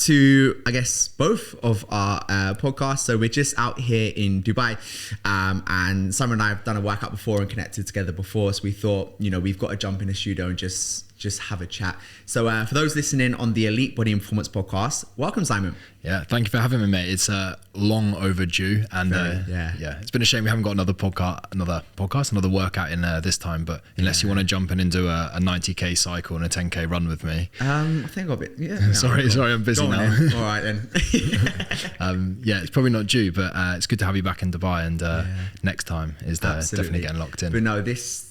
to, I guess, both of our podcasts. So we're just out here in Dubai, and Simon and I have done a workout before and connected together before. So we thought, we've got to jump in the studio and just have a chat. So for those listening on the Elite Body and Performance podcast, welcome, Simon. Yeah, thank you for having me, mate. It's long overdue, and it's been a shame we haven't got another workout in this time. But unless you want to jump in and do a 90k cycle and a 10k run with me, I think I'll be. Yeah. sorry, I'm busy now. All right then. It's probably not due, but it's good to have you back in Dubai, and next time is definitely getting locked in. But no, this.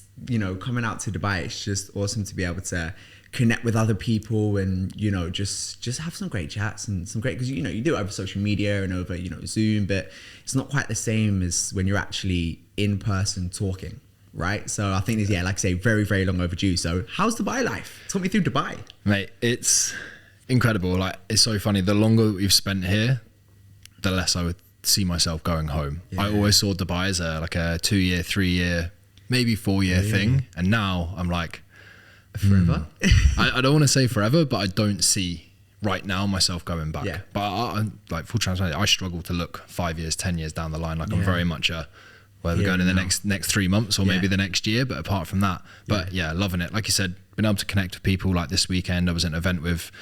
Coming out to Dubai, it's just awesome to be able to connect with other people and, just have some great chats and some great, because, you do it over social media and over, Zoom, but it's not quite the same as when you're actually in person talking, right? So I think it's, like I say, very, very long overdue. So how's Dubai life? Talk me through Dubai. Mate, it's incredible. Like, it's so funny. The longer we've spent here, the less I would see myself going home. Yeah. I always saw Dubai as a 2-year, 3-year, maybe 4-year thing, and now I'm like forever. I don't want to say forever, but I don't see right now myself going back. But I'm like, full transparency, I struggle to look 5 years, 10 years down the line. Like I'm very much we're going in the next 3 months or maybe the next year, but apart from that, loving it. Like you said, been able to connect with people. Like this weekend I was at an event with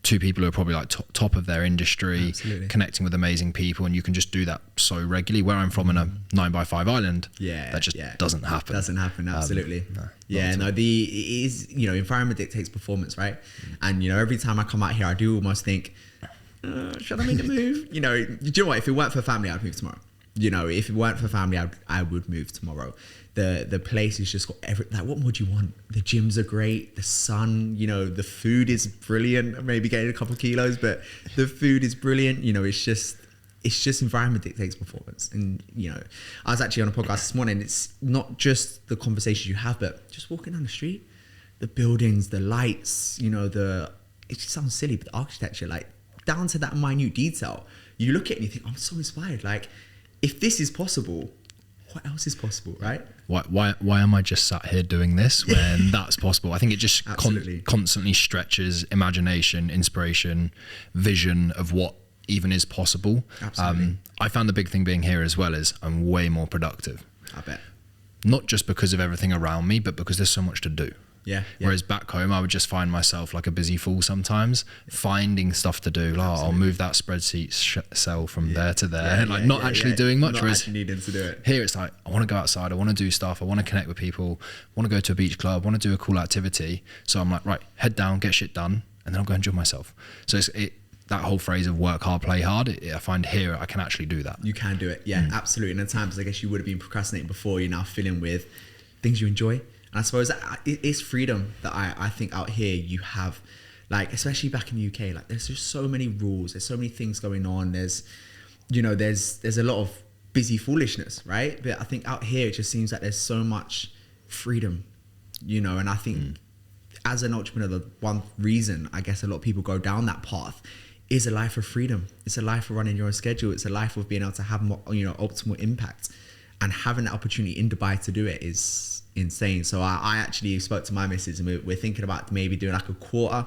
2 people who are probably like top of their industry. Absolutely. Connecting with amazing people, and you can just do that so regularly. Where I'm from, in a 9x5 island, that just doesn't happen. Doesn't happen, absolutely. Environment dictates performance, right? And every time I come out here, I do almost think, should I make a move? Do you know what? If it weren't for family, I'd move tomorrow. If it weren't for family, I would move tomorrow. The place is just got what more do you want? The gyms are great, the sun, the food is brilliant. Maybe getting a couple of kilos, but the food is brilliant. It's just environment dictates performance. And I was actually on a podcast this morning. It's not just the conversations you have, but just walking down the street, the buildings, the lights, it just sounds silly, but the architecture, like down to that minute detail, you look at it and you think, I'm so inspired. Like, if this is possible, what else is possible, right? Why am I just sat here doing this when that's possible? I think it just constantly stretches imagination, inspiration, vision of what even is possible. Absolutely. I found the big thing being here as well is I'm way more productive. I bet. Not just because of everything around me, but because there's so much to do. Yeah. Whereas back home, I would just find myself like a busy fool sometimes, finding stuff to do. Like, I'll move that spreadsheet cell from there to there, not actually doing much. Not actually needing to do it. Here it's like, I want to go outside, I want to do stuff, I want to connect with people, I want to go to a beach club, I want to do a cool activity. So I'm like, right, head down, get shit done, and then I'll go enjoy myself. So that whole phrase of work hard, play hard, I find here I can actually do that. You can do it, absolutely. And at times, I guess you would have been procrastinating before, you're now filling with things you enjoy. And I suppose it's freedom that I think out here you have, like, especially back in the UK, like there's just so many rules, there's so many things going on, there's a lot of busy foolishness, right? But I think out here it just seems like there's so much freedom, and I think as an entrepreneur, the one reason I guess a lot of people go down that path is a life of freedom. It's a life of running your own schedule. It's a life of being able to have more, optimal impact, and having that opportunity in Dubai to do it is insane. So I actually spoke to my missus, and we're thinking about maybe doing like a quarter,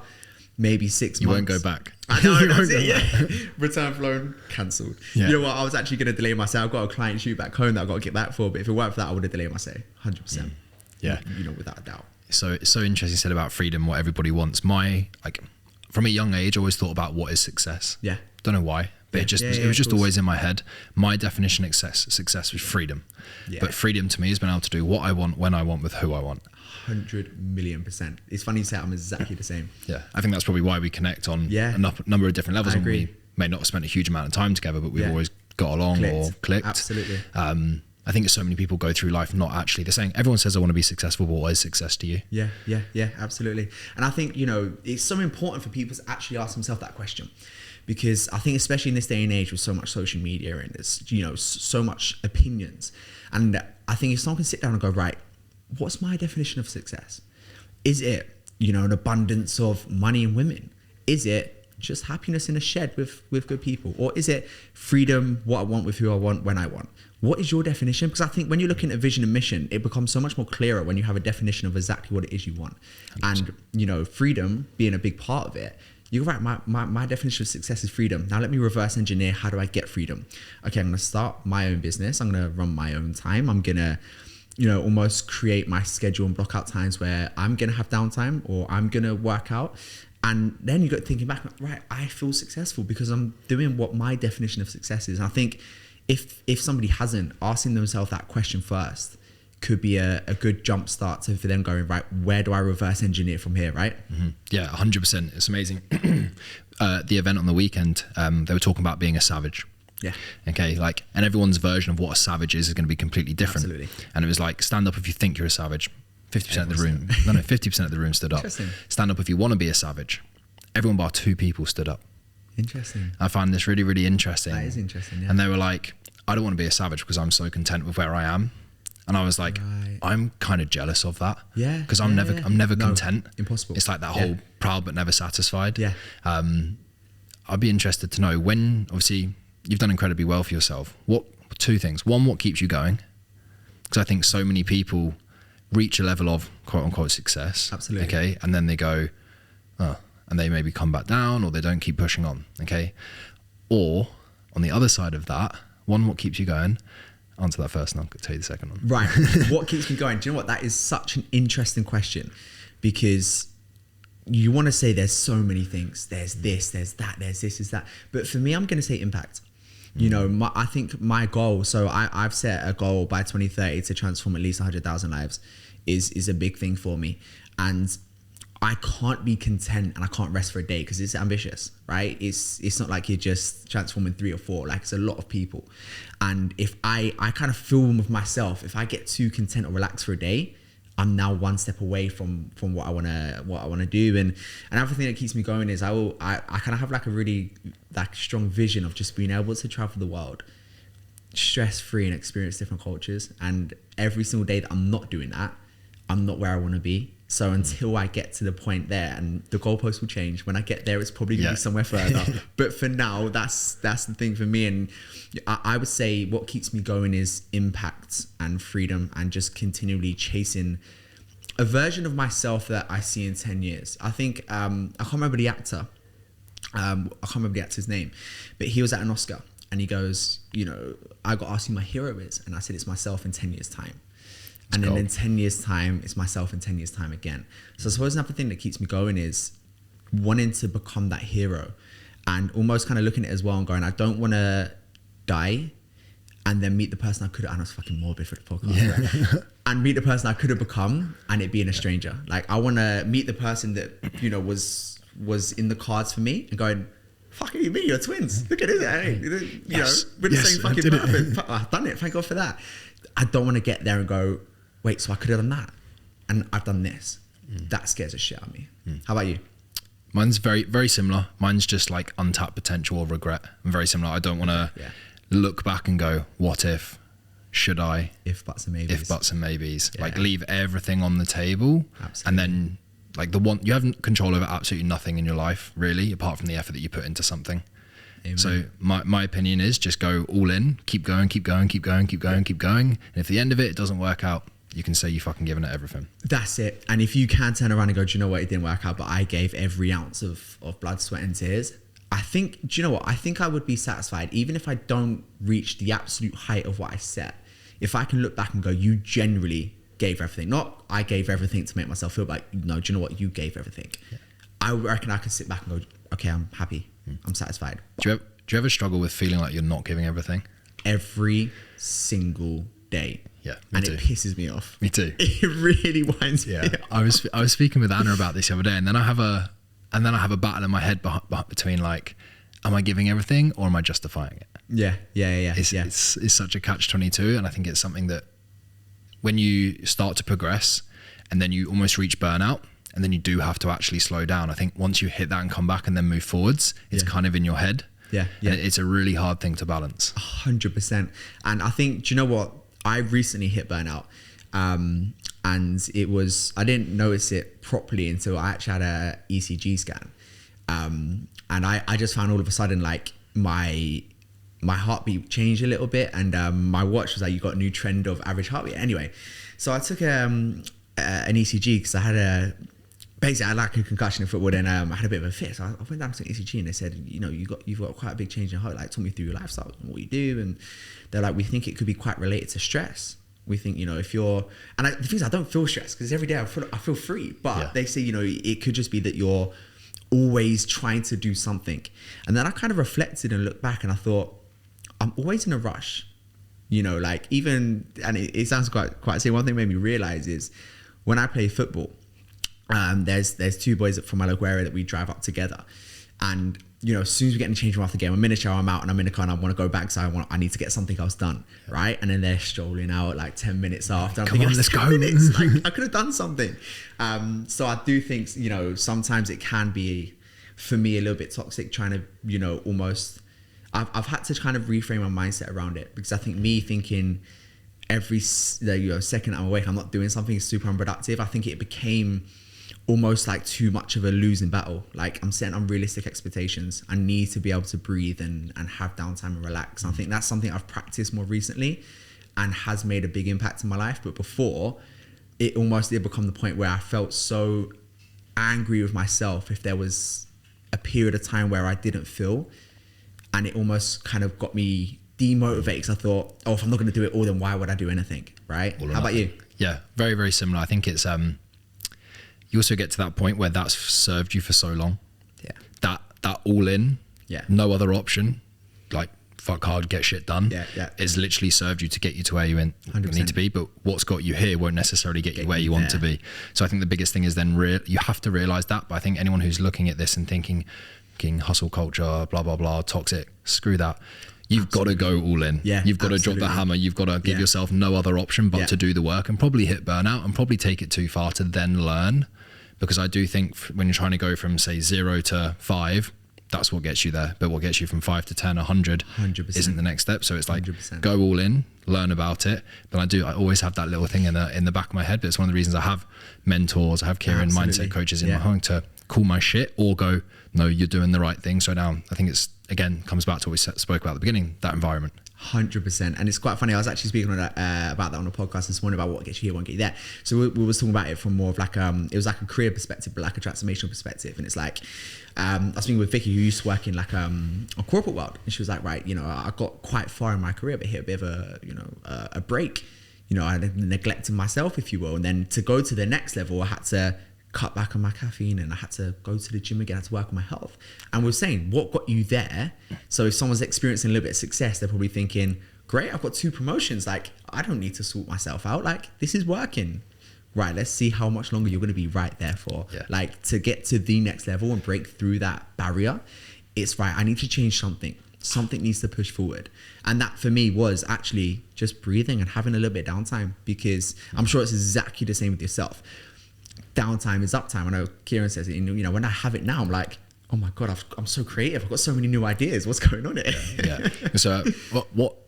maybe 6 months. You won't go back. I know, that's it, Return flown, cancelled. Yeah. You know what, I was actually going to delay my stay. I've got a client shoot back home that I've got to get back for, but if it weren't for that, I would have delayed my stay, 100%. Yeah. Without a doubt. So it's so interesting you said about freedom, what everybody wants. From a young age, I always thought about what is success. Yeah. Don't know why, but it was just always in my head. My definition of success was freedom. Yeah. But freedom to me has been able to do what I want, when I want, with who I want. 100,000,000%. It's funny you say I'm exactly the same. Yeah. I think that's probably why we connect on a number of different levels. I agree. And we may not have spent a huge amount of time together, but we've always got along or clicked. Absolutely. I think so many people go through life not actually, they're saying, everyone says I want to be successful, but what is success to you? Yeah, absolutely. And I think, it's so important for people to actually ask themselves that question, because I think especially in this day and age with so much social media and there's, so much opinions. And I think if someone can sit down and go, right, what's my definition of success? Is it, an abundance of money and women? Is it just happiness in a shed with good people? Or is it freedom, what I want with who I want, when I want? What is your definition? Because I think when you're looking at vision and mission, it becomes so much more clearer when you have a definition of exactly what it is you want. 100%. And, freedom being a big part of it, you're right. My definition of success is freedom. Now let me reverse engineer. How do I get freedom? Okay, I'm going to start my own business. I'm going to run my own time. I'm going to, almost create my schedule and block out times where I'm going to have downtime or I'm going to work out. And then you got thinking back, right, I feel successful because I'm doing what my definition of success is. And I think if somebody hasn't, asking themselves that question first could be a good jump start to for them going, right, where do I reverse engineer from here, right? Mm-hmm. Yeah, 100%. It's amazing. The event on the weekend, they were talking about being a savage. Yeah. Okay, and everyone's version of what a savage is going to be completely different. Absolutely. And it was like, stand up if you think you're a savage. 50% of the room. No, 50% of the room stood up. Stand up if you want to be a savage. Everyone bar 2 people stood up. Interesting. I find this really, really interesting. That is interesting, yeah. And they were like, I don't want to be a savage because I'm so content with where I am. And I was like, right. I'm kind of jealous of that. Yeah. Because I'm never content. Impossible. It's like that whole proud but never satisfied. Yeah. I'd be interested to know when, obviously, you've done incredibly well for yourself. 2 things. One, what keeps you going? Because I think so many people reach a level of quote unquote success. Absolutely. Okay. And then they go, oh, and they maybe come back down or they don't keep pushing on. Okay. Or on the other side of that, one, what keeps you going? Answer that first and I'll tell you the second one. Right. What keeps me going? Do you know what? That is such an interesting question because you want to say there's so many things. There's this, there's that, there's this, is that. But for me, I'm going to say impact. I think my goal, so I've set a goal by 2030 to transform at least 100,000 lives is a big thing for me. And I can't be content and I can't rest for a day because it's ambitious, right? It's not like you're just transforming 3 or 4, like it's a lot of people. And if I kind of film with myself, if I get too content or relaxed for a day, I'm now one step away from what I wanna do. And another thing that keeps me going is I kind of have like a really like strong vision of just being able to travel the world stress free and experience different cultures. And every single day that I'm not doing that, I'm not where I want to be. So until I get to the point there, and the goalpost will change. When I get there, it's probably gonna be somewhere further. But for now, that's the thing for me. And I would say what keeps me going is impact and freedom, and just continually chasing a version of myself that I see in 10 years. I think I can't remember the actor. I can't remember the actor's name, but he was at an Oscar and he goes, I got asked who my hero is, and I said it's myself in 10 years time. And then in 10 years time, it's myself in 10 years time again. So I suppose another thing that keeps me going is wanting to become that hero, and almost kind of looking at it as well and going, I don't want to die and then meet the person I could have, and I was fucking morbid for the podcast, right? And meet the person I could have become and it being a stranger. Like I want to meet the person that, was in the cards for me and going, fucking you, me, you're twins. Look at it. Hey, we're the same fucking person. I've done it. Thank God for that. I don't want to get there and go, wait, so I could have done that and I've done this. That scares the shit out of me. How about you? Mine's very, very similar. Mine's just like untapped potential or regret. I'm very similar. I don't want to look back and go, what if, should I? If buts and maybes. If buts and maybes. Yeah. Like leave everything on the table. Absolutely. And then like you have control over absolutely nothing in your life really, apart from the effort that you put into something. Amen. So my opinion is just go all in, keep going. And if the end of it doesn't work out, you can say you fucking given it everything. That's it. And if you can turn around and go, do you know what, it didn't work out, but I gave every ounce of blood, sweat and tears. I think, do you know what? I think I would be satisfied even if I don't reach the absolute height of what I set. If I can look back and go, you generally gave everything. Not I gave everything to make myself feel like, no, do you know what? You gave everything. Yeah. I reckon I could sit back and go, okay, I'm happy. I'm satisfied. Do you ever struggle with feeling like you're not giving everything? Every single day. Yeah, and it pisses me off. Me too. It really winds me up. I was speaking with Anna about this the other day, and then I have a battle in my head between like, am I giving everything or am I justifying it? Yeah. It's such a catch-22, and I think it's something that when you start to progress and then you almost reach burnout, and then you do have to actually slow down. I think once you hit that and come back and then move forwards, it's kind of in your head. Yeah. And it's a really hard thing to balance. 100%. And I think, do you know what? I recently hit burnout. And I didn't notice it properly until I actually had a ECG scan. And I just found all of a sudden like my heartbeat changed a little bit, and my watch was like, you got a new trend of average heartbeat. Anyway, so I took an ECG because I had basically I had like a concussion in football. Then I had a bit of a fit. So I went down to ECG and they said, you know, you've got quite a big change in heart. Like, talk me through your lifestyle and what you do. And they're like, we think it could be quite related to stress. We think, you know, if you're, and the thing is, I don't feel stressed because every day I feel free. But they say, you know, it could just be that you're always trying to do something. And then I kind of reflected and looked back and I thought, I'm always in a rush. You know, like even, and it sounds quite silly. One thing made me realize is when I play football, there's two boys from my local area that we drive up together. And, you know, as soon as we get in the changing room after the game, I'm in the shower, I'm out and I'm in the car and I want to go back. So I need to get something else done. Right. And then they're strolling out like 10 minutes after. I'm thinking, let's go. Minutes. Like, I could have done something. So I do think, you know, sometimes it can be, for me, a little bit toxic trying to, you know, almost, I've had to kind of reframe my mindset around it, because I think me thinking every second I'm awake, I'm not doing something super unproductive. I think it became almost like too much of a losing battle. Like, I'm setting unrealistic expectations. I need to be able to breathe and have downtime and relax. I think that's something I've practiced more recently and has made a big impact in my life. But before, it almost did become the point where I felt so angry with myself if there was a period of time where I didn't feel. And it almost kind of got me demotivated, because I thought, oh, if I'm not going to do it all, then why would I do anything, right? How about you? Yeah, very, very similar. I think it's, you also get to that point where that's served you for so long. Yeah. That all in, no other option, like fuck hard, get shit done, is literally served you to get you to where you need to be. But what's got you here won't necessarily get you where you want to be. So I think the biggest thing is then you have to realize that. But I think anyone who's looking at this and thinking hustle culture, blah, blah, blah, toxic, screw that. You've got to go all in. Yeah, you've got to drop the hammer. You've got to give yourself no other option but to do the work, and probably hit burnout and probably take it too far to then learn. Because I do think when you're trying to go from, say, 0 to 5, that's what gets you there. But what gets you from 5 to 10, 100 isn't the next step. So it's like, 100%. Go all in, learn about it. But I always have that little thing in the back of my head. But it's one of the reasons I have mentors, I have Kieran mindset coaches in my home to call my shit or go, no, you're doing the right thing. So now I think it's, again, comes back to what we spoke about at the beginning, that environment. 100%. And it's quite funny. I was actually speaking about that on the podcast this morning, about what gets you here, won't get you there. So we was talking about it from more of like, it was like a career perspective, but like a transformational perspective. And it's like, I was speaking with Vicky, who used to work in like a corporate world. And she was like, right, you know, I got quite far in my career, but hit a bit of a, you know, a break. You know, I neglected myself, if you will. And then to go to the next level, I had to cut back on my caffeine and I had to go to the gym again. I had to work on my health. And we're saying, what got you there? So if someone's experiencing a little bit of success, they're probably thinking, great, I've got 2 promotions. Like, I don't need to sort myself out. Like, this is working. Right, let's see how much longer you're going to be right there for. Yeah. Like, to get to the next level and break through that barrier, it's right, I need to change something. Something needs to push forward. And that for me was actually just breathing and having a little bit of downtime, because I'm sure it's exactly the same with yourself. Downtime is uptime. I know Kieran says it, you know, when I have it now, I'm like, oh my God, I'm so creative. I've got so many new ideas. What's going on here? Yeah. So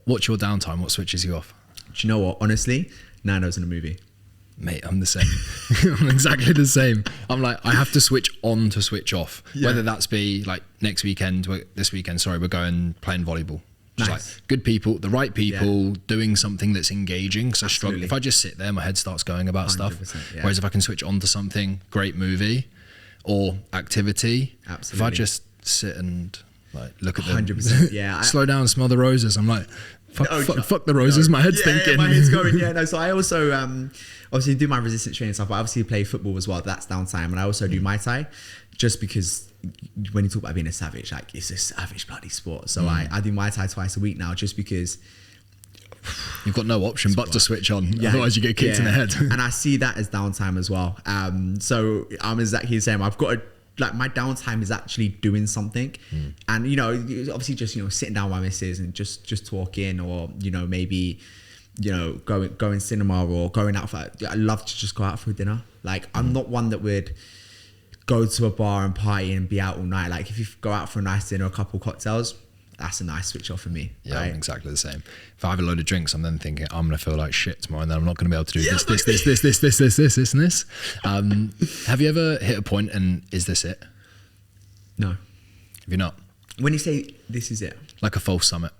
what's your downtime? What switches you off? Do you know what? Honestly, Nando's in a movie. Mate, I'm the same. I'm exactly the same. I'm like, I have to switch on to switch off. Yeah. Whether that's be like this weekend, we're going playing volleyball. Just like good people, the right people, doing something that's engaging. So I struggle. If I just sit there, my head starts going about stuff. Yeah. Whereas if I can switch on to something, great movie or activity, if I just sit and like look at them, 100%. Yeah, slow down, smell the roses. I'm like, fuck the roses. My head's thinking. Yeah, my head's going. Yeah, no. So I also obviously do my resistance training stuff, but I obviously play football as well. That's downtime, and I also do Muay Thai, just because when you talk about being a savage, like, it's a savage bloody sport. So I do Muay Thai twice a week now, just because you've got no option but to switch on. Otherwise you get kicked in the head. And I see that as downtime as well. So I'm exactly the same. I've got like, my downtime is actually doing something. And, you know, obviously just, you know, sitting down with my missus and just talking, or, you know, maybe, you know, going cinema or going out for, I love to just go out for dinner. Like, I'm not one that would go to a bar and party and be out all night. Like, if you go out for a nice dinner, a couple cocktails, that's a nice switch off for me. Yeah, right? I'm exactly the same. If I have a load of drinks, I'm then thinking, I'm going to feel like shit tomorrow, and then I'm not going to be able to do this and this. Have you ever hit a point and is this it? No. Have you not? When you say this is it? Like a false summit.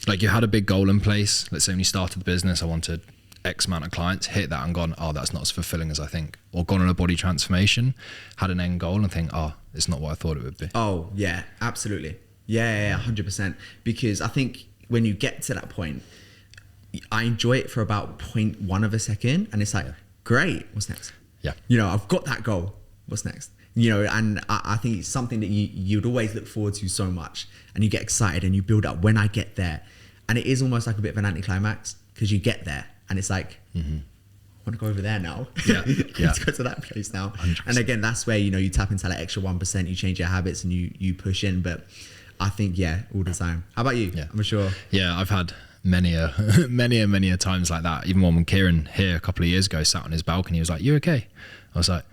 Like, you had a big goal in place. Let's say when you started the business, I wanted X amount of clients, hit that and gone, oh, that's not as fulfilling as I think, or gone on a body transformation, had an end goal and think, oh, it's not what I thought it would be. Oh yeah, absolutely. Yeah, 100%. Because I think when you get to that point, I enjoy it for about 0.1 of a second, and it's like, great, what's next? Yeah. You know, I've got that goal. What's next? You know, and I think it's something that you'd always look forward to so much, and you get excited and you build up when I get there. And it is almost like a bit of an anticlimax, because you get there and it's like, I want to go over there now. Yeah. Let's go to that place now. 100%. And again, that's where, you know, you tap into that extra 1%, you change your habits and you push in. But I think, all the time. How about you? Yeah. I'm sure. Yeah, I've had many a times like that. Even when Kieran here a couple of years ago sat on his balcony, he was like, you okay? I was like,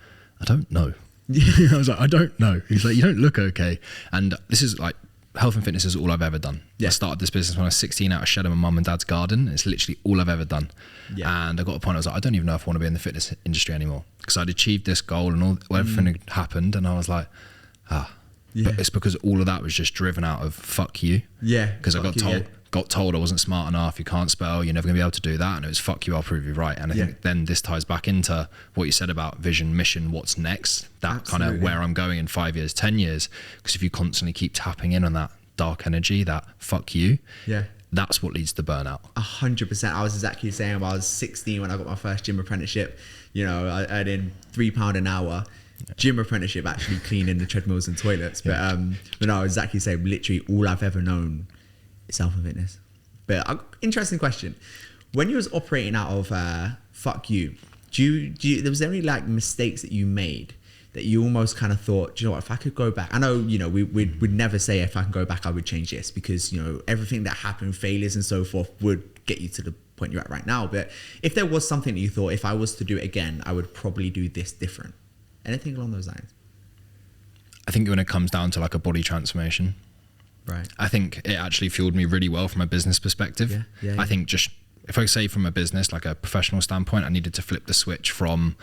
I don't know. I was like, I don't know. He's like, you don't look okay. And this is like, health and fitness is all I've ever done. I started this business when I was 16 out of shed of my mum and dad's garden. It's literally all I've ever done. And I got a point, I was like, I don't even know if I want to be in the fitness industry anymore, because I'd achieved this goal and everything had happened, and I was like, but it's because all of that was just driven out of fuck you. Because I got told I wasn't smart enough, you can't spell, you're never gonna be able to do that, and it was fuck you, I'll prove you right. And I think then this ties back into what you said about vision, mission, what's next, that kind of where I'm going in 5 years, 10 years. Because if you constantly keep tapping in on that dark energy, that fuck you, that's what leads to burnout. 100%. I was exactly the same. I was 16 when I got my first gym apprenticeship. You know, I earned £3 an hour. Gym apprenticeship, actually cleaning the treadmills and toilets. But no, I was exactly the same. Literally all I've ever known is health and fitness. But interesting question. When you was operating out of fuck you, was there any like mistakes that you made that you almost kind of thought, do you know what, if I could go back, I know, you know, we'd never say if I can go back, I would change this, because, you know, everything that happened, failures and so forth, would get you to the point you're at right now. But if there was something that you thought, if I was to do it again, I would probably do this different, anything along those lines? I think when it comes down to like a body transformation, right, I think it actually fueled me really well from a business perspective. I think just, if I say from a business, like a professional standpoint, I needed to flip the switch from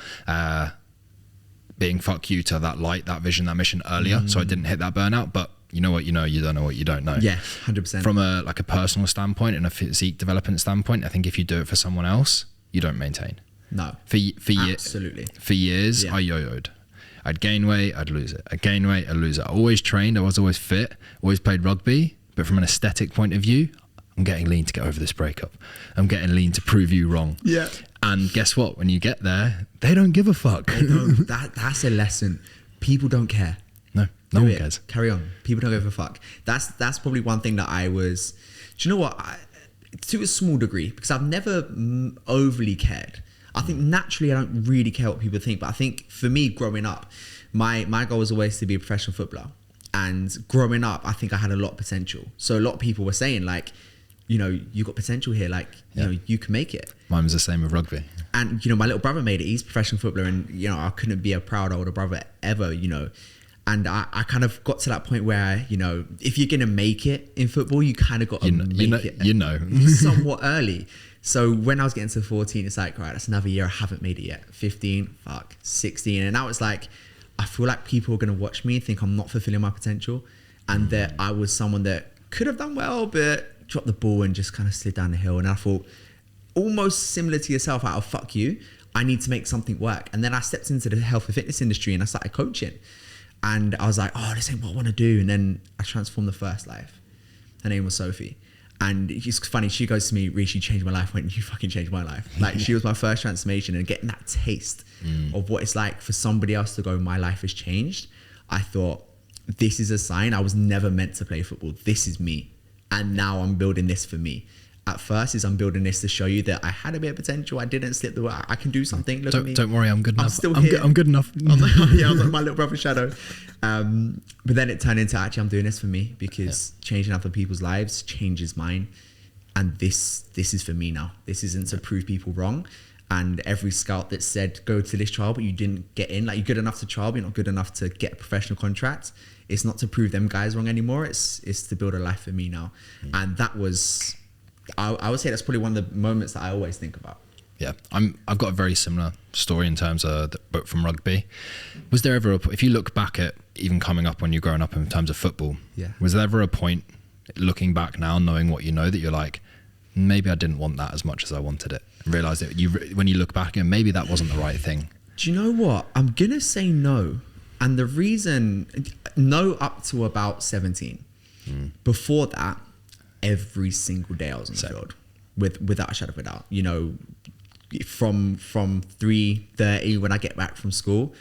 being fuck you to that light, that vision, that mission earlier, so I didn't hit that burnout. But you know what you know, you don't know what you don't know. 100%. From a personal standpoint and a physique development standpoint, I think if you do it for someone else, you don't maintain. No, absolutely. For years, I yo-yoed. I'd gain weight, I'd lose it. I'd gain weight, I'd lose it. I always trained, I was always fit, always played rugby. But from an aesthetic point of view, I'm getting lean to get over this breakup. I'm getting lean to prove you wrong. And guess what? When you get there, they don't give a fuck. That's a lesson. People don't care. No one cares. Carry on. People don't give a fuck. That's probably one thing that I was, do you know what? To a small degree, because I've never overly cared. I think naturally I don't really care what people think, but I think for me growing up, my goal was always to be a professional footballer. And growing up, I think I had a lot of potential. So a lot of people were saying like, you know, you got potential here, like, you know, you can make it. Mine was the same with rugby. And, you know, my little brother made it. He's a professional footballer, and, you know, I couldn't be a proud older brother ever, you know. And I kind of got to that point where, you know, if you're going to make it in football, you kind of got to make it somewhat early. So when I was getting to 14, it's like, all right, that's another year I haven't made it yet. 15, fuck, 16. And now it's like, I feel like people are going to watch me and think I'm not fulfilling my potential, and that I was someone that could have done well, but dropped the ball and just kind of slid down the hill. And I thought, almost similar to yourself, out of fuck you, I need to make something work. And then I stepped into the health and fitness industry and I started coaching. And I was like, oh, this ain't what I want to do. And then I transformed the first life. Her name was Sophie. And it's funny, she goes to me, Reece, you changed my life. I went, you fucking changed my life. Like, she was my first transformation, and getting that taste of what it's like for somebody else to go, my life has changed. I thought, this is a sign. I was never meant to play football. This is me. And now I'm building this for me. At first is I'm building this to show you that I had a bit of potential. I didn't slip the way. I can do something. Look at me. Don't worry, I'm good enough. I'm still here. I'm good enough. I'm like my little brother's shadow. But then it turned into, actually, I'm doing this for me, because changing other people's lives changes mine. And this is for me now. This isn't to prove people wrong. And every scout that said, go to this trial, but you didn't get in, like, you're good enough to trial, but you're not good enough to get a professional contract. It's not to prove them guys wrong anymore. It's to build a life for me now. And that was, I would say that's probably one of the moments that I always think about. Yeah, I've got a very similar story in terms of but from rugby. Was there ever if you look back at even coming up when you're growing up in terms of football, was there ever a point, looking back now, knowing what you know, that you're like, maybe I didn't want that as much as I wanted it. Realised that when you look back and maybe that wasn't the right thing. Do you know what? I'm going to say no. And the reason, no up to about 17. Before that, every single day I was on the field without a shadow of a doubt. You know, from 3:30 when I get back from school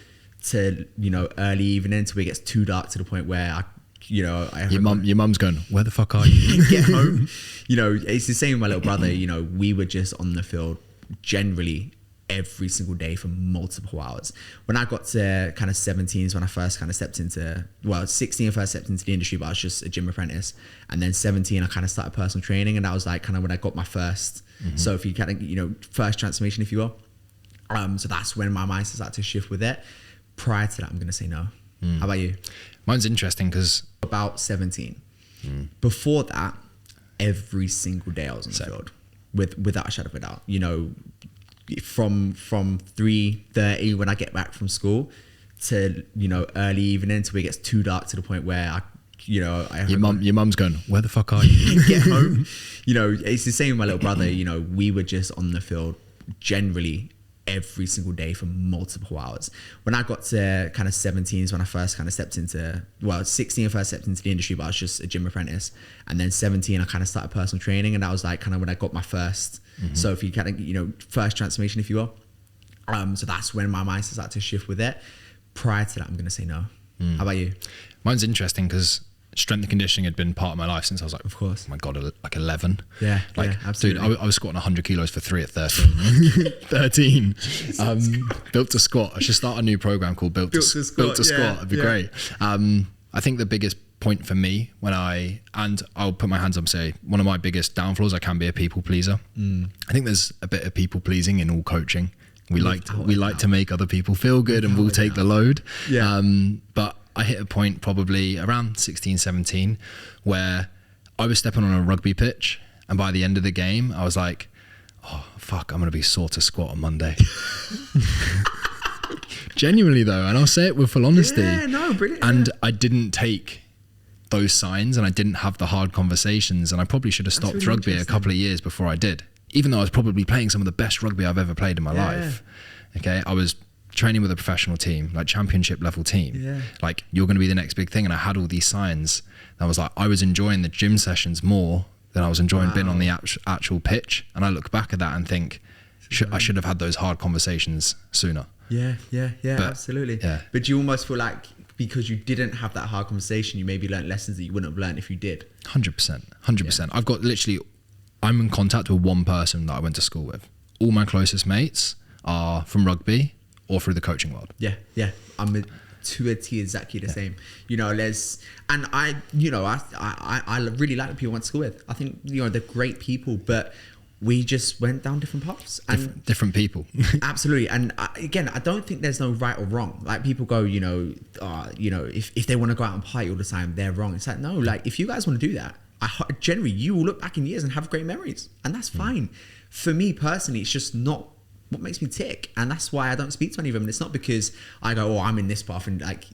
to, you know, early evening until it gets too dark to the point where your mum's going, where the fuck are you? Get home. You know, it's the same with my little brother. You know, we were just on the field generally every single day for multiple hours. When I got to kind of 17 is when I first kind of stepped into, 16 I first stepped into the industry, but I was just a gym apprentice. And then 17 I kind of started personal training, and that was like kind of when I got my first, so if you kind of, you know, first transformation, if you will. So that's when my mindset started to shift with it. Prior to that, I'm going to say no. How about you? Mine's interesting because about 17. Before that, every single day I was on the field without a shadow of a doubt. You know, from 3:30 when I get back from school to, you know, early evening until it gets too dark to the point where your mum's going, where the fuck are you? Get home. You know, it's the same with my little brother. You know, we were just on the field generally every single day for multiple hours. When I got to kind of 17 is when I first kind of stepped into, 16 I first stepped into the industry, but I was just a gym apprentice. And then 17 I kind of started personal training, and that was like kind of when I got my first, so if you kind of, you know, first transformation, if you will. So that's when my mindset started to shift with it. Prior to that, I'm going to say no. How about you? Mine's interesting because strength and conditioning had been part of my life since I was like, of course, oh my God, like 11. Yeah, absolutely. Dude, I was squatting 100 kilos for 3 at 13. 13. Built to squat. I should start a new program called Built to Squat. It'd be great. I think the biggest point for me I'll put my hands up and say, one of my biggest downfalls, I can be a people pleaser. I think there's a bit of people pleasing in all coaching. We like to make other people feel good, and we'll take the load. But I hit a point probably around 16, 17 where I was stepping on a rugby pitch, and by the end of the game I was like, oh fuck, I'm gonna be sore to squat on Monday. Genuinely though, and I'll say it with full honesty. Yeah, no, brilliant. And I didn't take those signs, and I didn't have the hard conversations, and I probably should have stopped really rugby a couple of years before I did, even though I was probably playing some of the best rugby I've ever played in my life. Okay, I was training with a professional team, like championship level team. Like, you're going to be the next big thing. And I had all these signs. And I was like, I was enjoying the gym sessions more than I was enjoying being on the actual pitch. And I look back at that and think, I should have had those hard conversations sooner. Yeah, absolutely. Yeah. But do you almost feel like because you didn't have that hard conversation, you maybe learned lessons that you wouldn't have learned if you did? 100%. I've got I'm in contact with one person that I went to school with. All my closest mates are from rugby or through the coaching world. Yeah. I'm to a T exactly the same. You know, I really like the people I went to school with. I think, you know, they're great people, but we just went down different paths. And different people. Absolutely. And again, I don't think there's no right or wrong. Like, people go, if they want to go out and party all the time, they're wrong. It's like, no, like, if you guys want to do that, generally you will look back in years and have great memories, and that's fine. For me personally, it's just not what makes me tick, and that's why I don't speak to any of them. And it's not because I go, I'm in this path, and like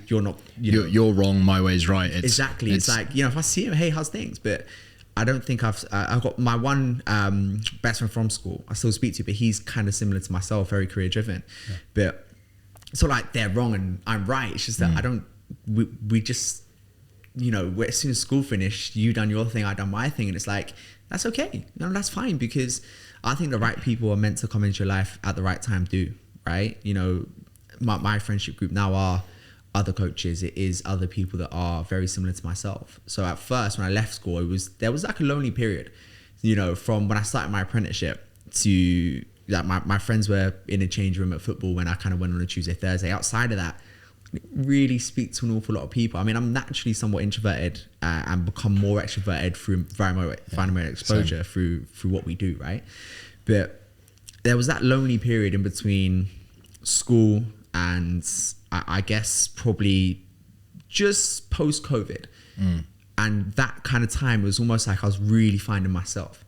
you're not, you're wrong, my way's right. Exactly. It's like, if I see him, hey, how's things? But I don't think I've got my one best friend from school I still speak to, but he's kind of similar to myself, very career driven. But it's not like they're wrong and I'm right. It's just that we just, as soon as school finished, you done your thing, I done my thing, and it's like, that's okay. No, that's fine, because I think the right people are meant to come into your life at the right time too, right? My friendship group now are other coaches. It is other people that are very similar to myself. So at first, when I left school, there was like a lonely period, from when I started my apprenticeship to like my friends were in a change room at football when I kind of went on a Tuesday, Thursday. Outside of that, really speak to an awful lot of people. I mean, I'm naturally somewhat introverted and become more extroverted through environmental exposure through what we do, right? But there was that lonely period in between school and I guess probably just post-COVID. And that kind of time was almost like I was really finding myself.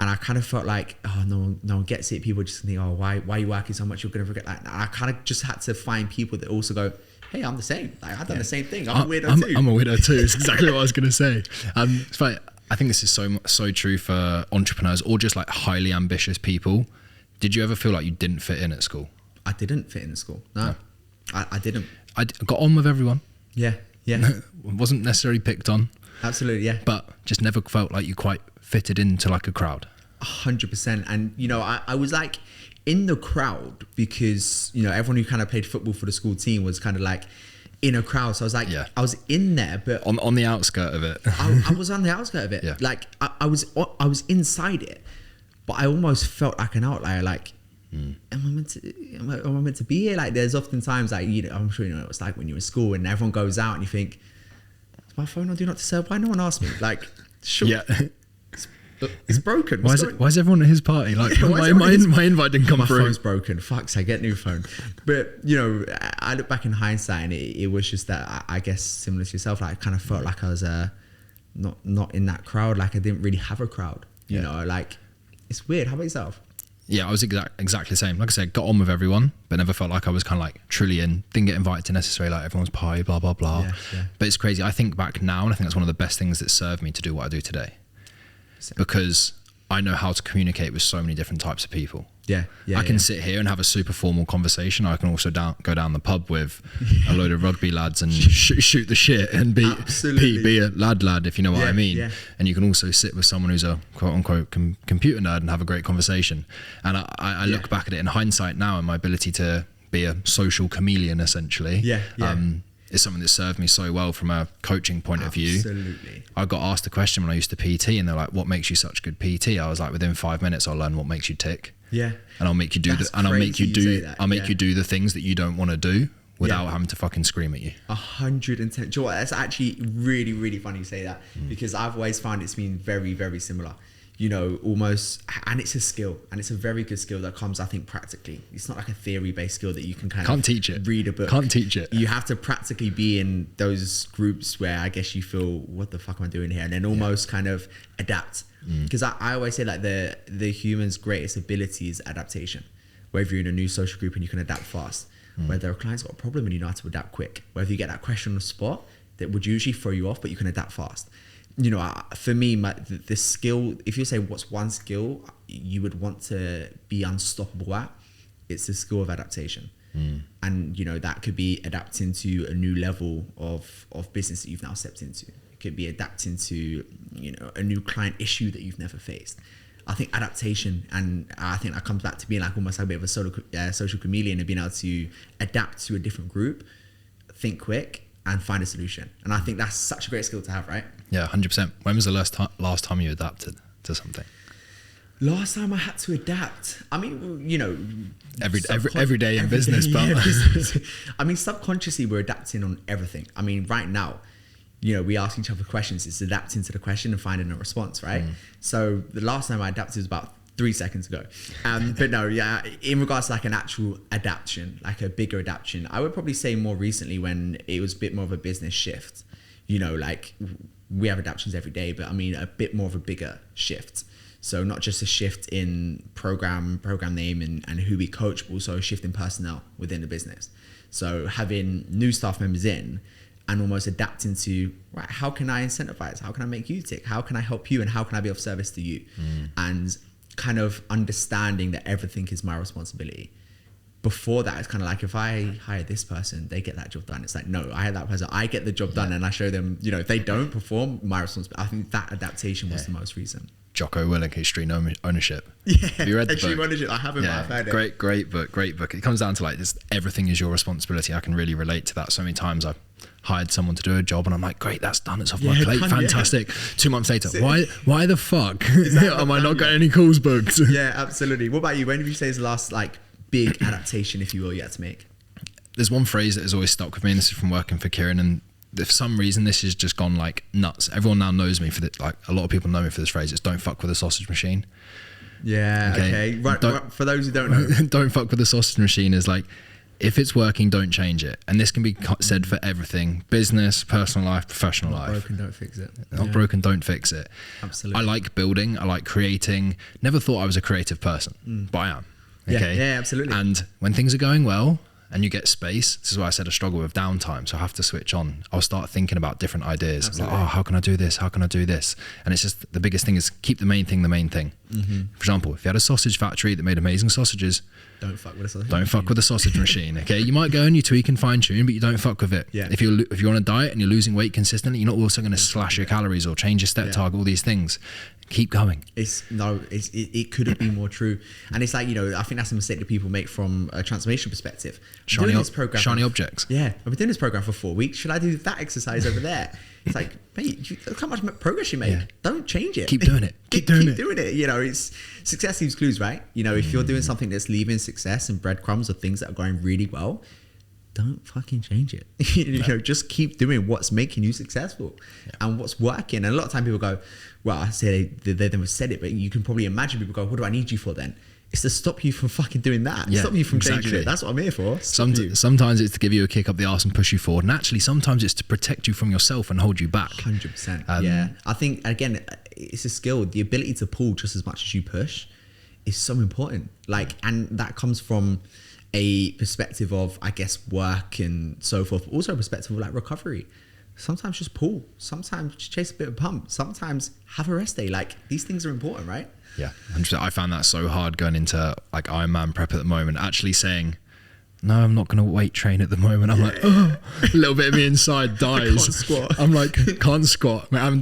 And I kind of felt like, oh, no one gets it. People just think, oh, why are you working so much? You're going to forget that. And I kind of just had to find people that also go, hey, I'm the same. Like, I've done the same thing. I'm a weirdo too. I'm a weirdo too. It's exactly what I was going to say. It's funny. I think this is so true for entrepreneurs or just like highly ambitious people. Did you ever feel like you didn't fit in at school? I didn't fit in school. No. I didn't. I got on with everyone. Yeah. Wasn't necessarily picked on. Absolutely, yeah. But just never felt like you quite fitted into like a crowd. 100%. And, you know, I was like in the crowd because, you know, everyone who kind of played football for the school team was kind of like in a crowd. So I was like, I was in there, but on the outskirt of it. I was on the outskirt of it. Yeah. Like I was inside it, but I almost felt like an outlier. Like, am I meant to be here? Like, there's often times like, you know, I'm sure you know what it's like when you're in school and everyone goes out and you think, is my phone on do not disturb? Why no one asked me? Like, sure. Yeah. It's broken. Why is everyone at his party? Like, my invite didn't come through. My phone's broken. Fuck, I get a new phone. But, you know, I look back in hindsight and it was just that, I guess, similar to yourself, like, I kind of felt like I was not in that crowd. Like, I didn't really have a crowd. You know, like, it's weird. How about yourself? Yeah, I was exactly the same. Like I said, got on with everyone, but never felt like I was kind of like truly in. Didn't get invited to necessarily like everyone's party, blah, blah, blah. Yeah. But it's crazy. I think back now, and I think that's one of the best things that served me to do what I do today. Because I know how to communicate with so many different types of people. I can sit here and have a super formal conversation. I can also go down the pub with a load of rugby lads and shoot the shit and be a lad, if you know what I mean. Yeah. And you can also sit with someone who's a quote unquote computer nerd and have a great conversation. And I look back at it in hindsight now and my ability to be a social chameleon essentially. Is something that served me so well from a coaching point of view. Absolutely. I got asked a question when I used to PT and they're like, what makes you such good PT? I was like, within 5 minutes, I'll learn what makes you tick. Yeah. And I'll make you do I'll make you do the things that you don't want to do without having to fucking scream at you. 110. Joe, that's actually really, really funny you say that because I've always found it's been very, very similar. You know, almost, and it's a skill, and it's a very good skill that comes, I think, practically. It's not like a theory-based skill that you can Can't teach it. Read a book. Can't teach it. You have to practically be in those groups where I guess you feel, what the fuck am I doing here? And then almost kind of adapt. Because I always say like the human's greatest ability is adaptation. Whether you're in a new social group and you can adapt fast, whether a client's got a problem and you know how to adapt quick, whether you get that question on the spot that would usually throw you off, but you can adapt fast. You know, for me, the skill, if you say what's one skill you would want to be unstoppable at, it's the skill of adaptation. And, you know, that could be adapting to a new level of business that you've now stepped into. It could be adapting to, you know, a new client issue that you've never faced. I think adaptation, and I think that comes back to being like almost like a bit of a social chameleon and being able to adapt to a different group, think quick, and find a solution. And I think that's such a great skill to have, right? Yeah, 100%. When was the last time you adapted to something? Last time I had to adapt, I mean, you know, every day in business, but I mean, subconsciously we're adapting on everything. I mean, right now, you know, we ask each other questions. It's adapting to the question and finding a response, right? So the last time I adapted was about 3 seconds ago. But no, yeah, in regards to like an actual adaptation, like a bigger adaptation, I would probably say more recently when it was a bit more of a business shift. You know, like we have adaptations every day, but I mean a bit more of a bigger shift. So not just a shift in program name and who we coach, but also a shift in personnel within the business. So having new staff members in and almost adapting to, right, how can I incentivize? How can I make you tick? How can I help you? And how can I be of service to you? And kind of understanding that everything is my responsibility. Before that, it's kind of like, if I hire this person, they get that job done. It's like, no, I hire that person, I get the job done, and I show them, you know, if they don't perform, my responsibility. I think that adaptation was the most recent. Jocko Willink, Extreme Ownership. Yeah, have you read the Extreme book? Ownership. I haven't, but I've heard it. Great book. It comes down to like this: everything is your responsibility. I can really relate to that. So many times I've hired someone to do a job, and I'm like, great, that's done. It's off my plate. Fantastic. 2 months later, why the fuck am I not getting any calls booked? Yeah, absolutely. What about you? When did you say is the last like big adaptation, if you will, you had to make? There's one phrase that has always stuck with me, and this is from working for Kieran, and for some reason this has just gone like nuts. Everyone now knows me for this. Like a lot of people know me for this phrase. It's don't fuck with a sausage machine. Yeah. Okay. Right. For those who don't know, don't fuck with a sausage machine is like, if it's working, don't change it. And this can be said for everything: business, personal life, professional life. Not broken, don't fix it. Not broken, don't fix it. Absolutely. I like building. I like creating. Never thought I was a creative person, but I am. Okay. Yeah, absolutely. And when things are going well, and you get space, this is why I said I struggle with downtime. So I have to switch on. I'll start thinking about different ideas. Absolutely. Like, oh, how can I do this? How can I do this? And it's just, the biggest thing is keep the main thing the main thing. For example, if you had a sausage factory that made amazing sausages, don't fuck with a sausage don't fuck with a sausage machine. Okay, you might go and you tweak and fine tune, but you don't fuck with it. If you're on a diet and you're losing weight consistently, you're not also going to slash your calories or change your step target, all these things. Keep going. It couldn't be more true. And it's like, I think that's a mistake that people make from a transformation perspective. Shiny objects. Yeah, I've been doing this program for 4 weeks. Should I do that exercise over there? It's like, mate, look how much progress you made. Yeah. Don't change it. Keep doing it. Keep doing it. It's success leaves clues, right? If you're doing something that's leaving success and breadcrumbs or things that are going really well, don't fucking change it. Just keep doing what's making you successful and what's working. And a lot of time people go, well, I say they never said it, but you can probably imagine people go, what do I need you for then? It's to stop you from fucking doing that. Stop you from changing it. That's what I'm here for. Sometimes it's to give you a kick up the arse and push you forward. And actually, sometimes it's to protect you from yourself and hold you back. 100%. Yeah. I think, again, it's a skill. The ability to pull just as much as you push is so important. And that comes from a perspective of, I guess, work and so forth, but also a perspective of recovery. Sometimes just pull, sometimes just chase a bit of pump, sometimes have a rest day. These things are important, right? Yeah, 100%. I found that so hard going into Ironman prep at the moment, actually saying, no, I'm not going to weight train at the moment. I'm a little bit of me inside dies. Can't squat. I'm can't squat. I'm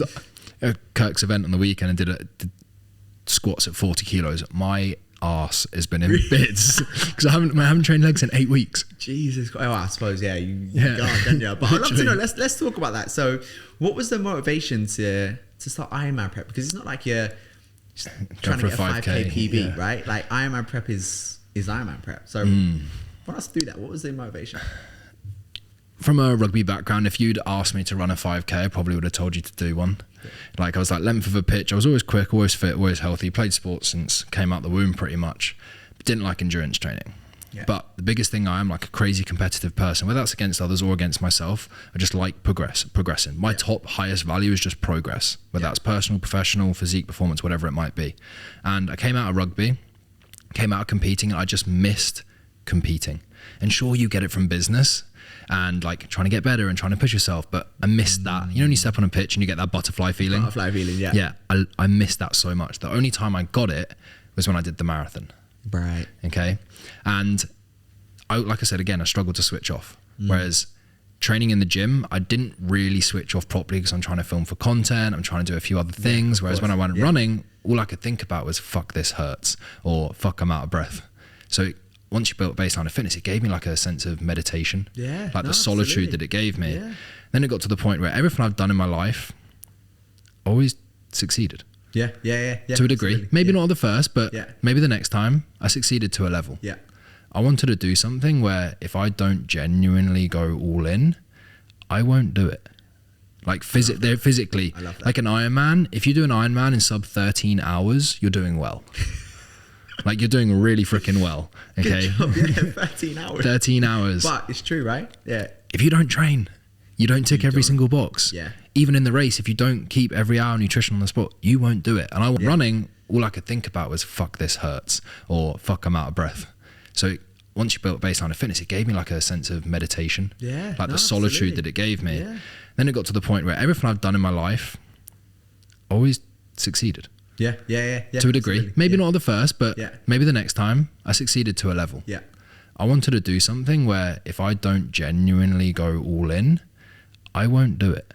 at Kirk's event on the weekend and did squats at 40 kilos. My arse has been in bits because I haven't trained legs in 8 weeks. Jesus Christ. I suppose you can't, can you? But I'd love to know, let's talk about that. So what was the motivation to start Ironman prep? Because it's not like you're trying to get a 5k PB, right? Ironman prep is Ironman prep. So why not do that? What was the motivation? From a rugby background, if you'd asked me to run a 5k, I probably would have told you to do one. I was length of a pitch. I was always quick, always fit, always healthy. Played sports since came out the womb pretty much. But didn't like endurance training. Yeah. But the biggest thing, I am a crazy competitive person, whether that's against others or against myself. I just like progressing. My top highest value is just progress, whether that's personal, professional, physique, performance, whatever it might be. And I came out of rugby, came out of competing, and I just missed competing. And sure, you get it from business and trying to get better and trying to push yourself, but I missed that. When you step on a pitch and you get that butterfly feeling. Yeah, I missed that so much. The only time I got it was when I did the marathon. Right. Okay. And like I said, again, I struggled to switch off. Whereas training in the gym, I didn't really switch off properly because I'm trying to film for content. I'm trying to do a few other things. Whereas when I went running, all I could think about was fuck, this hurts, or fuck, I'm out of breath. So once you built a baseline of fitness, it gave me a sense of meditation. Yeah. The solitude that it gave me. Yeah. Then it got to the point where everything I've done in my life always succeeded. Yeah. To a degree. Absolutely. Maybe not at the first, but maybe the next time I succeeded to a level. Yeah. I wanted to do something where if I don't genuinely go all in, I won't do it. Physically, I love that. An Ironman, if you do an Ironman in sub 13 hours, you're doing well. You're doing really freaking well. Okay. Good job. 13 hours. 13 hours. But it's true, right? Yeah. If you don't train, you don't tick every single box. Yeah. Even in the race, if you don't keep every hour nutrition on the spot, you won't do it. And running, all I could think about was fuck, this hurts, or fuck, I'm out of breath. So once you built a baseline of fitness, it gave me a sense of meditation. Yeah. The solitude absolutely. that it gave me. Yeah. Then it got to the point where everything I've done in my life always succeeded. Yeah. To a degree. Absolutely. Maybe not at the first, but maybe the next time I succeeded to a level. Yeah. I wanted to do something where if I don't genuinely go all in, I won't do it.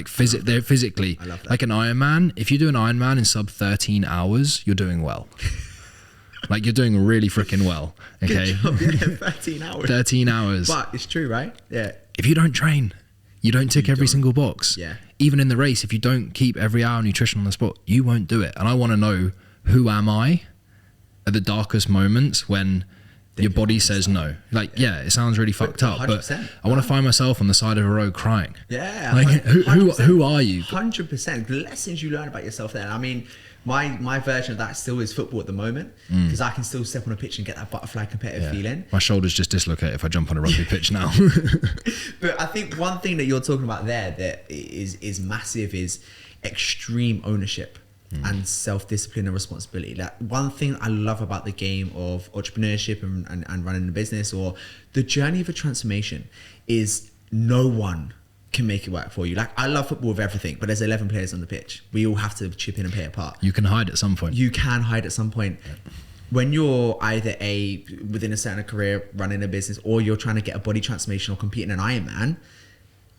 Physically, I love that. An Ironman, if you do an Ironman in sub 13 hours, you're doing well. You're doing really freaking well. Okay. Good job. 13 hours. 13 hours. But it's true, right? Yeah. If you don't train, you don't tick every single box. Yeah. Even in the race, if you don't keep every hour nutrition on the spot, you won't do it. And I want to know, who am I at the darkest moments when your body says no? It sounds really fucked up, but I want to find myself on the side of a road crying. Yeah. Who are you? 100%. The lessons you learn about yourself there. I mean, my version of that still is football at the moment, because I can still step on a pitch and get that butterfly competitive feeling. My shoulders just dislocate if I jump on a rugby pitch now. But I think one thing that you're talking about there that is massive is extreme ownership and self-discipline and responsibility. Like one thing I love about the game of entrepreneurship and running a business or the journey of a transformation is no one can make it work for you. Like I love football with everything, but there's 11 players on the pitch. We all have to chip in and play a part. You can hide at some point. You can hide at some point. When you're either within a certain career, running a business, or you're trying to get a body transformation or compete in an Ironman,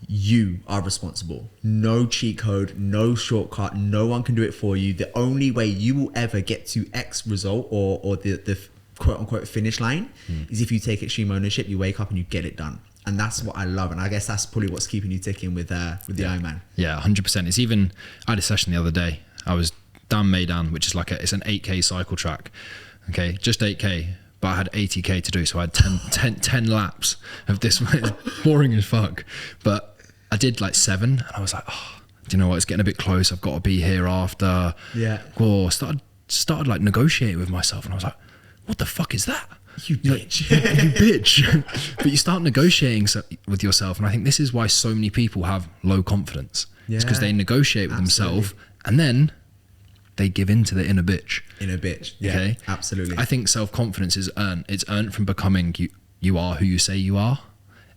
you are responsible. No cheat code, no shortcut, no one can do it for you. The only way you will ever get to X result or the quote unquote finish line is if you take extreme ownership, you wake up and you get it done. And that's what I love. And I guess that's probably what's keeping you ticking with the Ironman. Yeah, 100%. It's even, I had a session the other day. I was down Meydan, which is it's an 8K cycle track. Okay, just 8K. But I had 80K to do, so I had 10 laps of this. It's boring as fuck. But I did like 7, and I was like, oh, do you know what? It's getting a bit close. I've got to be here after. Yeah. Or started like negotiating with myself, and I was like, what the fuck is that? You bitch. You bitch. But you start negotiating with yourself, and I think this is why so many people have low confidence. Yeah. It's because they negotiate with themselves, and then they give in to the inner bitch. Yeah, okay? Absolutely. I think self-confidence is earned. It's earned from becoming you are who you say you are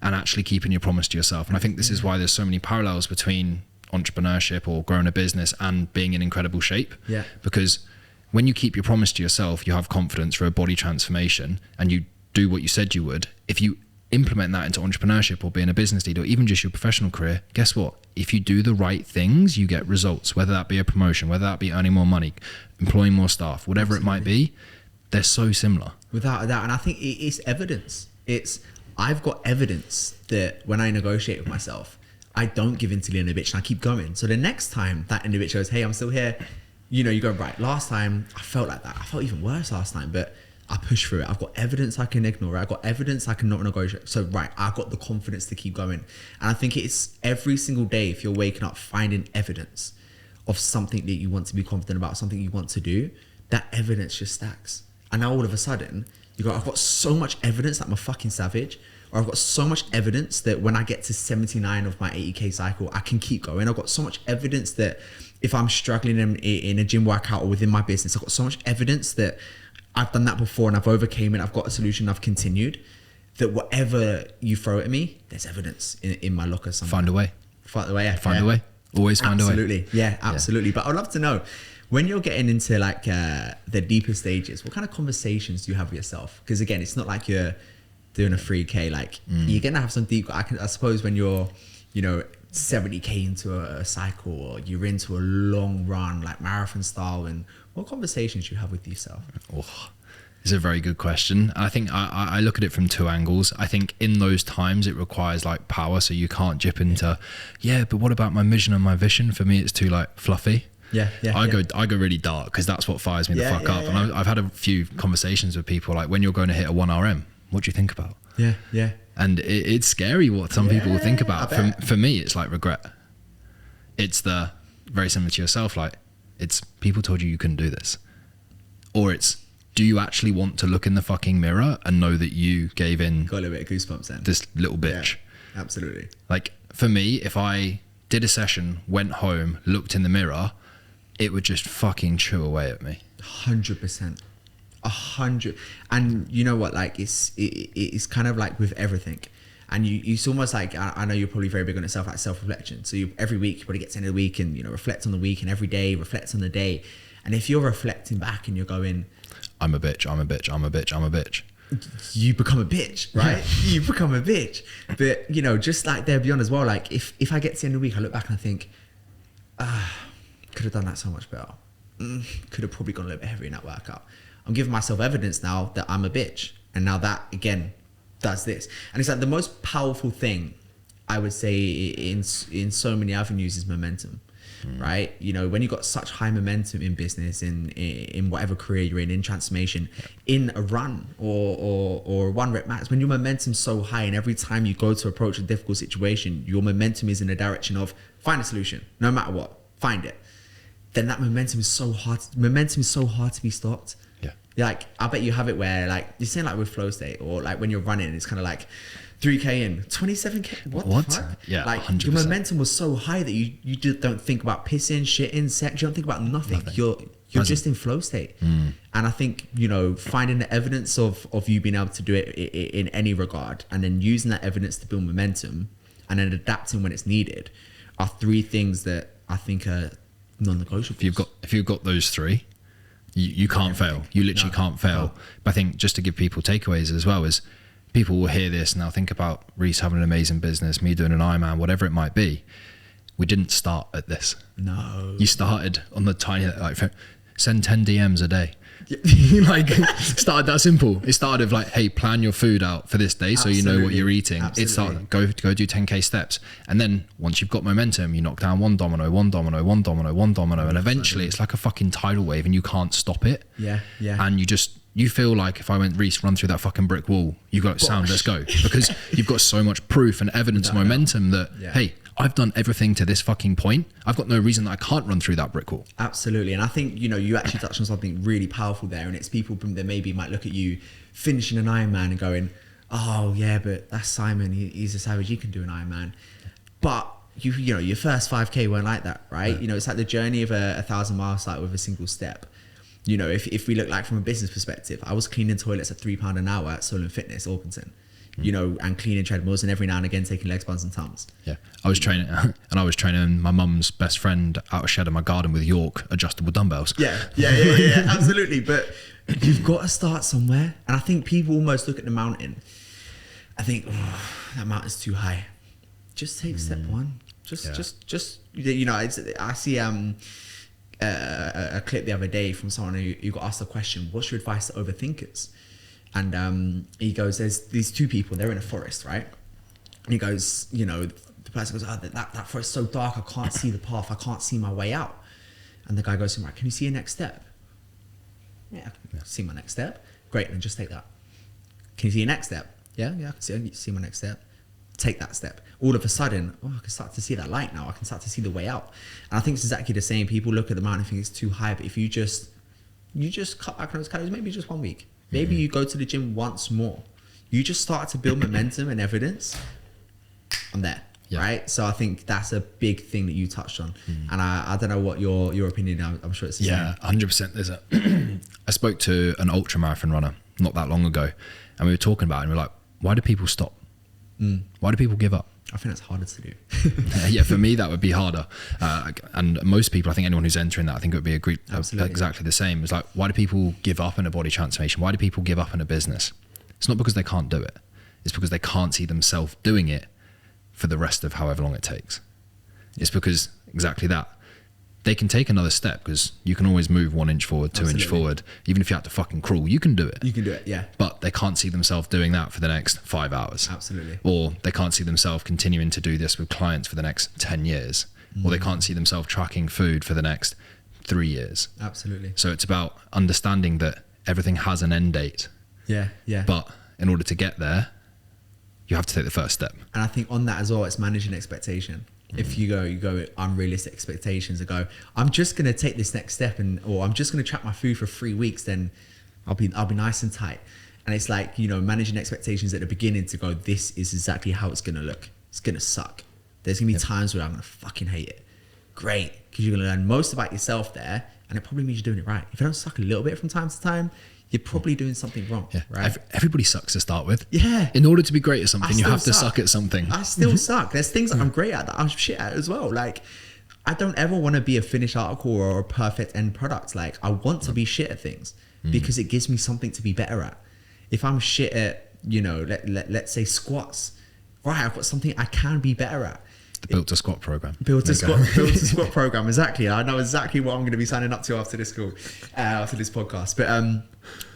and actually keeping your promise to yourself. And I think this is why there's so many parallels between entrepreneurship or growing a business and being in incredible shape. Yeah. Because when you keep your promise to yourself, you have confidence for a body transformation and you do what you said you would. If you implement that into entrepreneurship or being a business leader or even just your professional career, guess what? If you do the right things, you get results, whether that be a promotion, whether that be earning more money, employing more staff, whatever it might be. They're so similar. Without a doubt. And I think it's evidence. I've got evidence that when I negotiate with myself, I don't give in to the inner bitch and I keep going. So the next time that inner bitch goes, hey, I'm still here, you go, right, last time I felt like that. I felt even worse last time, but I push through it. I've got evidence I can ignore it. I've got evidence I can not negotiate. So right, I've got the confidence to keep going. And I think it's every single day, if you're waking up finding evidence of something that you want to be confident about, something you want to do, that evidence just stacks. And now all of a sudden, you go, I've got so much evidence that I'm a fucking savage, or I've got so much evidence that when I get to 79 of my 80K cycle, I can keep going. I've got so much evidence that if I'm struggling in a gym workout or within my business, I've got so much evidence that I've done that before and I've overcame it. I've got a solution. I've continued. That whatever you throw at me, there's evidence in my locker somewhere. Find a way. Find a way. Always find a way. Absolutely. Yeah, absolutely. Yeah. But I'd love to know, when you're getting into like the deeper stages, what kind of conversations do you have with yourself? Because again, it's not like you're doing a 3K. Like you're gonna have some deep. I suppose when you're, 70K into a cycle, or you're into a long run like marathon style, and what conversations do you have with yourself? Oh, it's a very good question. I think I look at it from 2 angles. I think in those times it requires like power, so you can't dip into, but what about my mission and my vision? For me, it's too like fluffy. I go really dark because that's what fires me the fuck up. And I've had a few conversations with people like, when you're going to hit a 1RM, what do you think about? And it's scary what some people will think about. For me, it's like regret. It's the very similar to yourself. Like, it's people told you couldn't do this, or it's, do you actually want to look in the fucking mirror and know that you gave in? Got a little bit of goosebumps then. This little bitch. Yeah, absolutely. Like for me, if I did a session, went home, looked in the mirror, it would just fucking chew away at me. 100%. 100. And you know what? Like it's kind of like with everything. And it's almost like, I know you're probably very big on yourself, like self-reflection. So every week you probably get to the end of the week and, reflect on the week, and every day reflect on the day. And if you're reflecting back and you're going, I'm a bitch. You become a bitch, right? You become a bitch. But, just like there beyond as well, like if I get to the end of the week, I look back and I think, could have done that so much better. Could have probably gone a little bit heavier in that workout. I'm giving myself evidence now that I'm a bitch. And now that, again, does this. And it's like the most powerful thing, I would say, in so many avenues is momentum. Right? When you've got such high momentum in business, in whatever career you're in transformation, in a run or a 1 rep max, when your momentum's so high and every time you go to approach a difficult situation, your momentum is in the direction of find a solution, no matter what, find it. Then that momentum is so hard to be stopped. Like, I bet you have it where, like, you're saying like with flow state, or like when you're running, it's kind of like 3K in, 27K. What the fuck? Yeah, like 100%. your momentum was so high that you just don't think about pissing, shitting, sex. You don't think about nothing. You're just in flow state. And I think, you know, finding the evidence of you being able to do it in any regard, and then using that evidence to build momentum, and then adapting when it's needed, are three things that I think are non-negotiable. If you've got those three, you can't fail. You literally can't fail. But I think just to give people takeaways as well, is people will hear this and they'll think about Reese having an amazing business, me doing an Ironman, whatever it might be. We didn't start at this. No. You started on the tiny, like, send 10 DMs a day. Like, started that simple. It started with like, hey, plan your food out for this day so you know what you're eating. Absolutely. It started, go do 10K steps. And then once you've got momentum, you knock down one domino, and eventually it's like a fucking tidal wave and you can't stop it. Yeah. And you feel like if I went, Reese, run through that fucking brick wall, you got sound, let's go. Because you've got so much proof and evidence and momentum that, hey, I've done everything to this fucking point. I've got no reason that I can't run through that brick wall. Absolutely. And I think, you know, you actually touched on something really powerful there. And it's people that maybe might look at you finishing an Ironman and going, oh yeah, but that's Simon. He's a savage. He can do an Ironman. But you know, your first 5K weren't like that, right? You know, it's like the journey of 1,000 miles started with a single step. You know, if we look like from a business perspective, I was cleaning toilets at £3 an hour at Solent Fitness, Orpington. You know, and cleaning treadmills, and every now and again taking legs, buns and tums. Yeah, I was training my mum's best friend out of shed in my garden with York adjustable dumbbells. Yeah, absolutely. But you've got to start somewhere, and I think people almost look at the mountain. I think, oh, that mountain's too high. Just take step one. Just you know, I see a clip the other day from someone who got asked the question, "What's your advice to overthinkers?" And he goes, there's these two people, they're in a forest, right? And he goes, you know, the person goes, oh, that forest's so dark, I can't see the path, I can't see my way out. And the guy goes to him, right, can you see your next step? Yeah, I can see my next step. Great, then just take that. Can you see your next step? Yeah, I can see my next step. Take that step. All of a sudden, I can start to see that light now. I can start to see the way out. And I think it's exactly the same. People look at the mountain and think it's too high, but if you just cut back on those calories, maybe just 1 week. Maybe you go to the gym once more. You just start to build momentum and evidence. I'm there, right? So I think that's a big thing that you touched on. And I don't know what your opinion is. I'm sure it's the same. 100%. There's I spoke to an ultra marathon runner not that long ago, and we were talking about it, and we were like, why do people stop? Why do people give up? I think that's harder to do. Yeah, for me, that would be harder. And most people, I think anyone who's entering that, I think it would be exactly the same. It's like, why do people give up in a body transformation? Why do people give up in a business? It's not because they can't do it. It's because they can't see themselves doing it for the rest of however long it takes. It's because exactly that. They can take another step, because you can always move 1 inch forward, 2 inch forward. Even if you had to fucking crawl, you can do it. You can do it, yeah. But they can't see themselves doing that for the next 5 hours. Absolutely. Or they can't see themselves continuing to do this with clients for the next 10 years. Or they can't see themselves tracking food for the next 3 years. Absolutely. So it's about understanding that everything has an end date. Yeah. But in order to get there, you have to take the first step. And I think on that as well, it's managing expectation. If you go unrealistic expectations and go, I'm just going to take this next step, or I'm just going to track my food for 3 weeks, then I'll be nice and tight. And it's like, you know, managing expectations at the beginning to go, this is exactly how it's going to look. It's going to suck. There's going to be times where I'm going to fucking hate it. Great. Because you're going to learn most about yourself there, and it probably means you're doing it right. If you don't suck a little bit from time to time, you're probably doing something wrong, right? Everybody sucks to start with. Yeah. In order to be great at something, you have to suck at something. I still suck. There's things that I'm great at that I'm shit at as well. Like, I don't ever want to be a finished article or a perfect end product. Like, I want to be shit at things because it gives me something to be better at. If I'm shit at, you know, let's say squats, right, I've got something I can be better at. The Built to Squat program. Built to Squat program. Exactly. I know exactly what I'm going to be signing up to after this call, after this podcast. But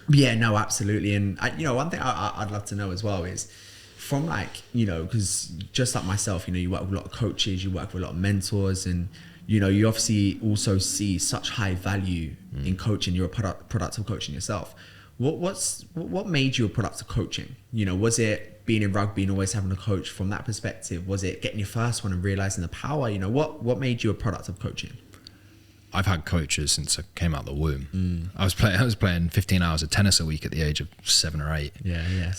yeah, no, absolutely. And you know, one thing I'd love to know as well is from, like, you know, because just like myself, you know, you work with a lot of coaches, you work with a lot of mentors, and you know, you obviously also see such high value in coaching. You're a product of coaching yourself. What made you a product of coaching? You know, was it being in rugby and always having a coach from that perspective? Was it getting your first one and realizing the power? You know, what made you a product of coaching? I've had coaches since I came out of the womb. I was playing 15 hours of tennis a week at the age of 7 or 8. Yeah.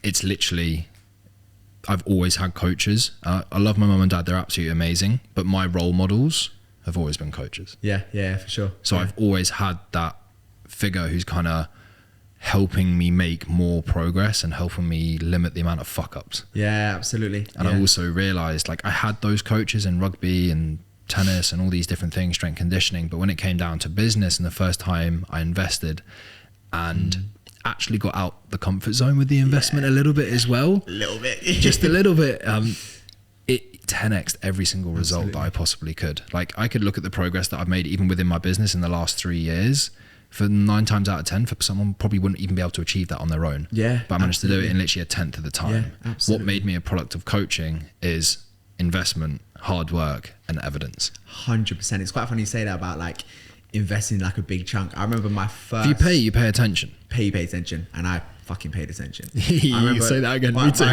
It's literally I've always had coaches. I love my mum and dad; they're absolutely amazing. But my role models have always been coaches. Yeah, for sure. So I've always had that figure who's kind of helping me make more progress and helping me limit the amount of fuck ups. Yeah, absolutely. And I also realized, like, I had those coaches in rugby and tennis and all these different things, strength conditioning, but when it came down to business and the first time I invested and actually got out the comfort zone with the investment a little bit as well, just a little bit, it 10x'd every single result that I possibly could. Like, I could look at the progress that I've made even within my business in the last 3 years. For 9 times out of 10, for someone probably wouldn't even be able to achieve that on their own. Yeah, but I managed to do it in literally a tenth of the time. Yeah, what made me a product of coaching is investment, hard work, and evidence. 100%. It's quite funny you say that about like investing like a big chunk. I remember my first. If you pay attention. You pay attention, and I fucking paid attention. You say that again. Me too.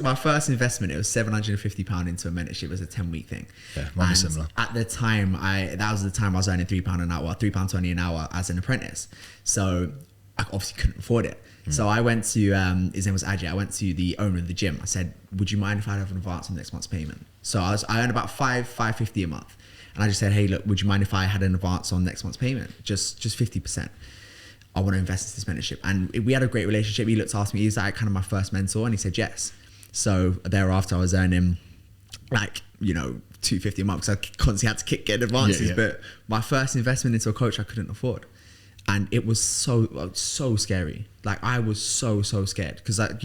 My first investment, it was £750 into a mentorship. It was a 10-week thing. Yeah, mine was similar. At the time, that was the time I was earning £3 an hour, £3.20 an hour as an apprentice. So I obviously couldn't afford it. So I went to his name was Ajay. I went to the owner of the gym. I said, "Would you mind if I have an advance on next month's payment?" So I earned about $550 a month, and I just said, "Hey, look, would you mind if I had an advance on next month's payment? Just 50%. I want to invest in this mentorship." And we had a great relationship. He looked after me. He was like kind of my first mentor, and he said yes. So thereafter, I was earning like, $250 a month because I constantly had to get advances. But my first investment into a coach I couldn't afford. And it was so scary. Like, I was so scared because I'm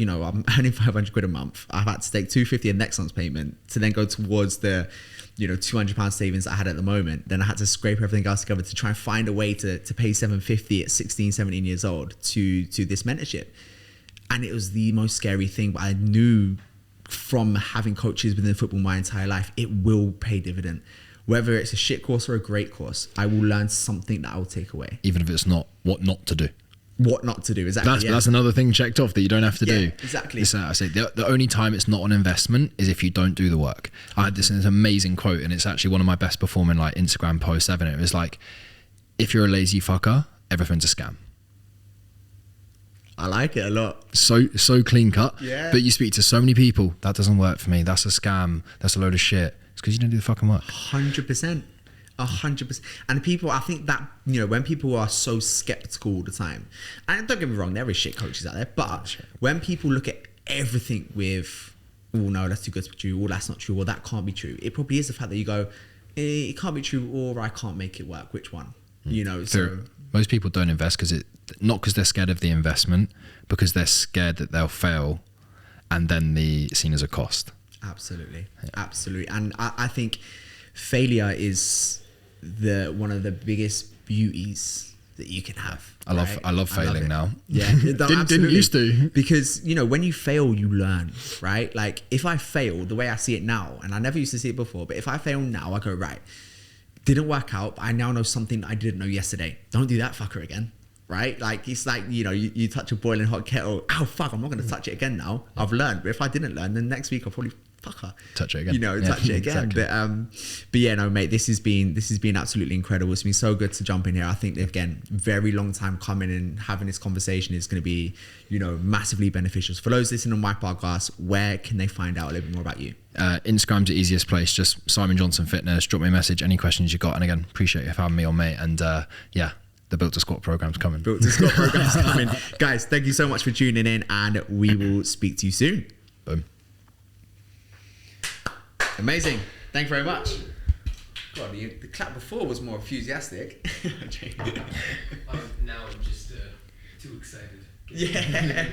earning £500 a month. I've had to take $250 in next month's payment to then go towards the £200 savings that I had at the moment. Then I had to scrape everything else together to try and find a way to pay $750 at 16, 17 years old to this mentorship. And it was the most scary thing. But I knew from having coaches within football my entire life, it will pay dividend. Whether it's a shit course or a great course, I will learn something that I will take away. Even if it's not what not to do. What not to do, exactly. That's another thing checked off that you don't have to do. Exactly. I say the only time it's not an investment is if you don't do the work. I had this amazing quote, and it's actually one of my best performing like Instagram posts ever. It was like, if you're a lazy fucker, everything's a scam. I like it a lot. So clean cut. Yeah. But you speak to so many people, that doesn't work for me. That's a scam. That's a load of shit. It's because you don't do the fucking work. 100%. 100%. And people, I think that, when people are so skeptical all the time, and don't get me wrong, there is shit coaches out there, but when people look at everything with, oh no, that's too good to be true, or that's not true, or that can't be true, it probably is the fact that you go, it can't be true, or I can't make it work. Which one? So most people don't invest not because they're scared of the investment, because they're scared that they'll fail and then seen as a cost. Absolutely. And I think failure is one of the biggest beauties that you can have. I love failing now. Yeah. Didn't used to. Because, when you fail, you learn, right? Like, if I fail the way I see it now, and I never used to see it before, but if I fail now, I go, right, didn't work out, but I now know something that I didn't know yesterday. Don't do that fucker again. Right? Like, it's like, you touch a boiling hot kettle. Oh, fuck, I'm not going to touch it again now. I've learned. But if I didn't learn, then next week I'll probably touch it again. Touch it again. Exactly. But yeah, no, mate, this has been absolutely incredible. It's been so good to jump in here. I think, again, very long time coming, and having this conversation is going to be, massively beneficial. So for those listening on my podcast, where can they find out a little bit more about you? Instagram's the easiest place. Just Simon Johnson Fitness. Drop me a message, any questions you got. And again, appreciate you having me on, mate. And the Built to Squat program's coming. Guys, thank you so much for tuning in, and we will speak to you soon. Boom. Amazing. Thank you very much. God, the clap before was more enthusiastic. Now I'm just too excited. Yeah.